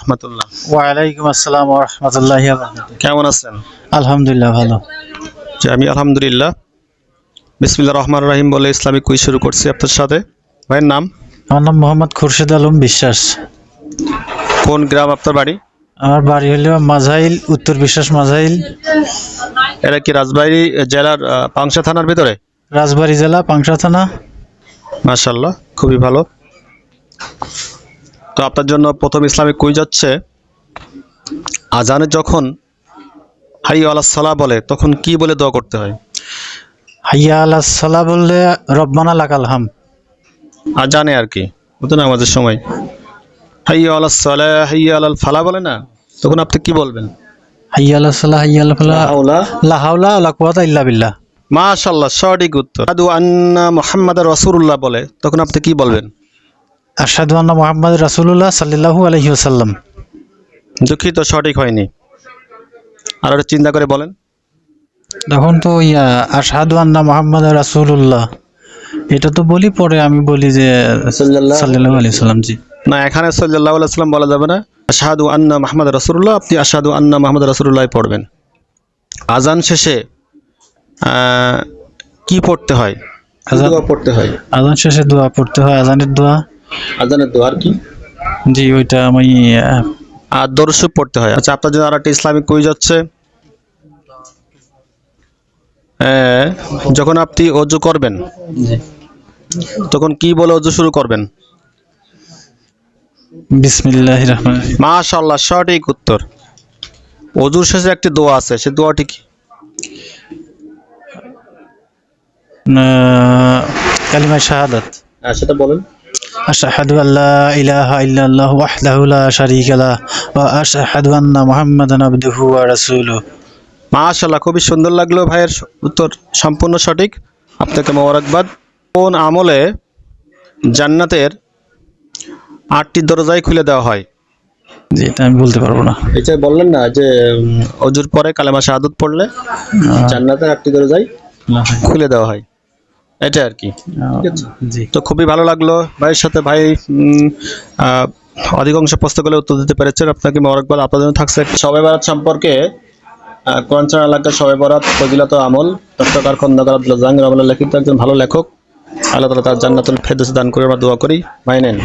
রাহমাতুল্লাহ। ওয়ালাইকুম আসসালাম ওয়া রাহমাতুল্লাহি ওয়া বারাকাতুহু। কেমন আছেন? আলহামদুলিল্লাহ ভালো। জি, আমি আলহামদুলিল্লাহ। বিসমিল্লাহির রহমানির রহিম বলে ইসলামিক কুইজ শুরু করছি আপনার সাথে। ভাইয়ের নাম? আমার নাম মোহাম্মদ খুরশেদ আলম বিশ্বাস। কোন গ্রাম আপনার বাড়ি? আমার বাড়ি হলো মাঝাইল, উত্তর বিশ্বাস মাঝাইল, এটা কি রাজবাড়ী জেলার পাংশা থানার ভিতরে? রাজবাড়ী জেলা, পাংশা থানা। মাশাআল্লাহ, খুবই ভালো। তো আপনার জন্য প্রথম ইসলামিক কুইজ হচ্ছে, আজানে যখন হাইয়া আলাস সালাহ বলে তখন কি বলে দোয়া করতে হয়? হাইয়া আলাস সালাহ বললে রব্বানা লাকাল হাম। আজানে আর কি, বুঝলেন, আমাদের সময় হাইয়া আলাস সালাহ হাইয়া আলাল ফালাহ বলে না, তখন আপনি কি বলবেন? হাইয়া আলাস সালাহ হাইয়া আলাল ফালাহ, লা হাওলা ওয়ালা কুওয়াতা ইল্লা বিল্লাহ। মাশাআল্লাহ, সঠিক উত্তর। আশহাদু আন্না মুহাম্মাদার রাসূলুল্লাহ বলে তখন আপনি কি বলবেন? আশহাদু আন্না মুহাম্মাদুর রাসূলুল্লাহ সাল্লাল্লাহু আলাইহি ওয়াসাল্লাম। দুঃখিত, সঠিক হয়নি, আর একটু চিন্তা করে বলেন। তখন তো আশহাদু আন্না মুহাম্মাদুর রাসূলুল্লাহ এটা তো বলি, পরে আমি বলি যে সাল্লাল্লাহু আলাইহি ওয়াসাল্লাম। জি না, এখানে সাল্লাল্লাহু আলাইহি ওয়াসাল্লাম বলা যাবে না। আশহাদু আন্না মুহাম্মাদার রাসূলুল্লাহ, আপনি আশহাদু আন্না মুহাম্মাদার রাসূলুল্লাহ পড়বেন। আজান শেষে কি পড়তে হয়? দোয়া পড়তে হয়। আজান শেষে দোয়া পড়তে হয়, আজানের দোয়া। আজানের দোয়া আর কি? জি ওইটা আমি আর দরুদ শরীফ পড়তে হয়। আচ্ছা, আপনার জন্য আরেকটা ইসলামিক কুইজ হচ্ছে, যখন আপনি ওযু করবেন তখন কি বলে ওযু শুরু করবেন? বিসমিল্লাহির রহমানির রহিম। মাশাআল্লাহ, সঠিক উত্তর। ওযুর শেষে একটি দোয়া আছে, সেই দোয়াটি কি? কালিমা শাহাদাত। সেটা বলেন। আশহাদু আল্লা ইলাহা ইল্লাল্লাহু ওয়াহদাহু লা শারীকা লাহু ওয়া আশহাদু আন্না মুহাম্মাদান আবদুহু ওয়া রাসূলুহু। মাশাআল্লাহ, খুবই সুন্দর লাগলো। ভাইয়ের উত্তর সম্পূর্ণ সঠিক, আপনাকে মোবারকবাদ। কোন আমলে জান্নাতের 8টি দরজাই খুলে দেওয়া হয়? জি এটা আমি বলতে পারবো না। এটা বললেন না যে ওযুর পরে কালেমা শাহাদাত পড়লে জান্নাতের 8টি দরজাই খুলে দেওয়া হয়, এটা আর কি। ঠিক আছে, জি তো খুবই ভালো লাগলো ভাইয়ের সাথে। ভাই অধিকাংশ প্রশ্নগুলো উত্তর দিতে পেরেছেন, আপনাকে মোবারকবাদ। আপনার জন্য থাকছে শবে বরাত সম্পর্কে কোরআন এলাকার শবে বরাত ফজিলত আমল, চট্টগ্রাম খন্দকার আব্দুল জাহাঙ্গীর রহমাতুল্লাহ লিখিত একজন ভালো লেখক। আল্লাহ তাআলা তার জান্নাতুল ফেরদৌস দান করে আমরা দোয়া করি। ভাই নেন।